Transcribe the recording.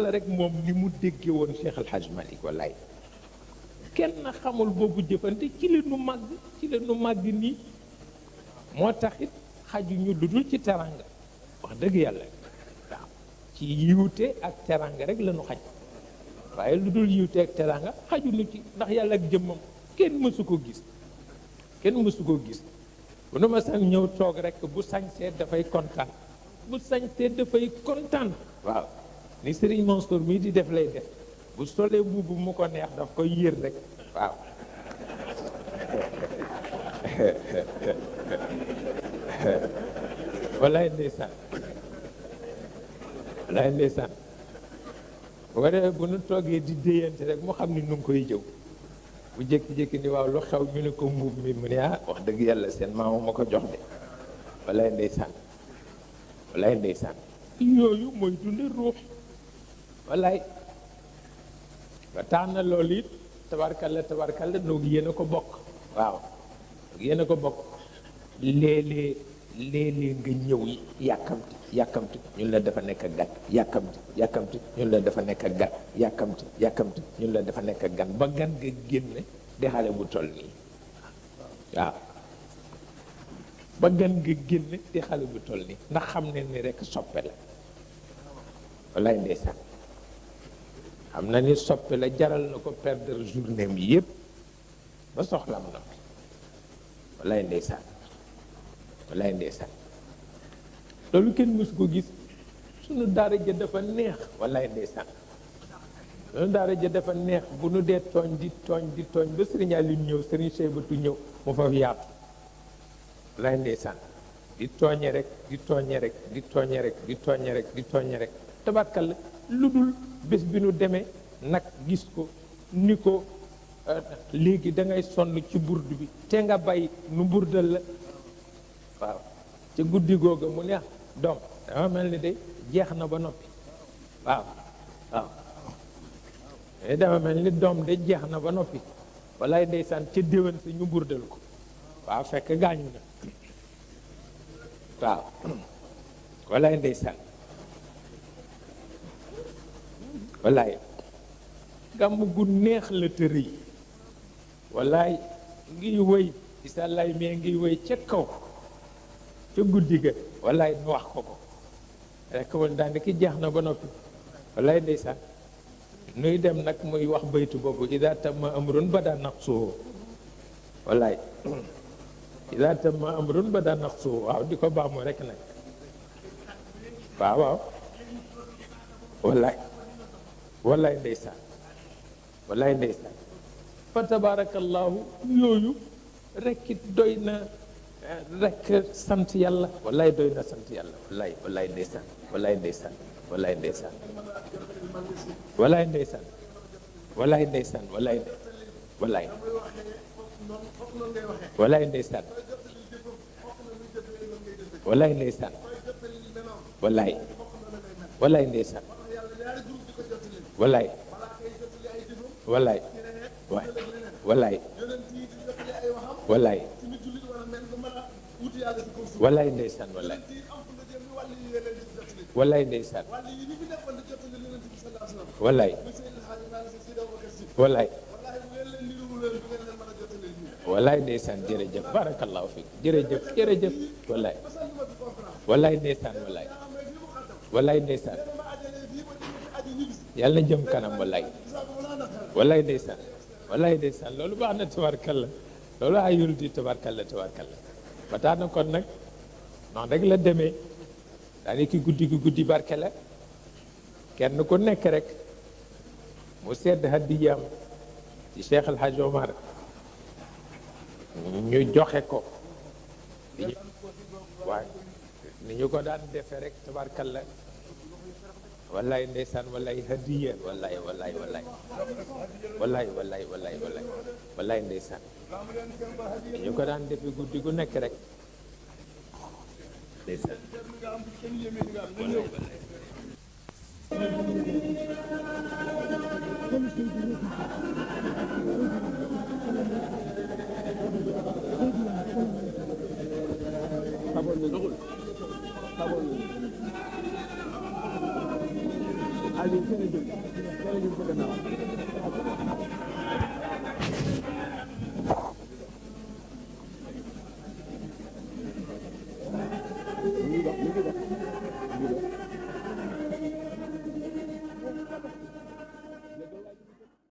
la rek moom ni mu déggee woon Cheikh El Hadj Malick wallaay kenn xamul boobu jëfante ci la nu màgg nii moo taxit xajuñu lu dul ci teranga wax dëgg yàlla waaw ci yiwte ak teranga rek la ñu xaj waaye lu dul yiwte ak teranga xajuñu ci ndax yàlla ak jëmmam kenn mësu ko gis bu nu ma sañ ñëw toog rek bu sañsee dafay kontaan waaw ni Serigne Mansour mii di def lay def bu solee mbubb mu ko neex daf koy yër rek waaw wallaay ndeysaan bu ko defee bu nu toogee di déyante rek mu xam ni nu ngi koy jëw bu jékki-jékki ni waaw lu xew ñu ne ko mbubb mi mu ne wax dëgg yàlla seen maamu ma ko jox de wallaay ndeysaan yooyu mooy dunde ruux wallaay ba tax na loolu it tabarkalla noog yéen a ko bokk waaw yéen a ko bokk léeg-léeg nga ñëw yàkkamti ñun la dafa nekk gan yàkkamti ñun la dafa nekk gan yàkkamti ñun la dafa nekk gan ba gan nga génne di xale bu toll nii waaw ba gan nga génne di xale bu toll nii ndax xam ne ni rekk soppe la wallaay ndeysaan xam na ni soppe la jaral na ko perdre journée mi yépp ba soxlam noppi wallaay ndeysaan loolu kenn mësu ko gis sunu daara ja dafa neex wallaay ndeysaan sunu daara ja dafa neex bu nu dee tooñ di tooñ ba Serigne Aliou ñëw Serigne Cheybatu ñëw mu fa yaatu wallaay ndeysaan di tooñe rek tabarkalla lu dul bés bi nu demee nag gis ko ni ko léegi da ngay sonn ci burdu bi te nga bàyyi nu burdal la waaw ca guddi googa mu neex doom dama mel ni de jeex na ba noppi waaw dama mel ni doom de jeex na ba noppi wallaay ndeysaan ca déwén sa ñu burdal ko waaw fekk gaañu na waaw wallaay ndeysaan wallaay gàmm gu neex la te rëy wallaay ngiy wëy isa lay mee ngiy wëy ca kaw ca guddi ga wallaay nu wax ko rekk woon daane ki jeex na ba noppi wallaay ndeysaan nuy dem nag muy wax baytu boobu ida tamma amrun bada naqsuhu wallaay ida tamma amrun bada naqsuhu waaw di ko baamu rekk nag waaw wallaay ndeysaan fa tabarakallahu yooyu rekkit doy na rekk sant yàlla wallaay doy na sant yàlla wallaay ndeysaan jërëjëf barakallahu fiik jërëjëf wallaay ndeysaan yàlla na jëm kanam wallaay ndeysaan loolu baax na tabarkalla loolu ayul di tabarkalla ba tax na kon nag noonu rek la demee daane ki guddi barke la kenn ku nekk rek mu sedd hadiyaam ci Cheikh El Hadj Omar ñu joxe ko waaye ni ñu ko daan defe rek tabarkalla wallaay ndeysaan wallaay hadiya wallaay ndeysaan ni ñu ko daan defe guddi gu nekk rek ndeysaan ñu ngi dox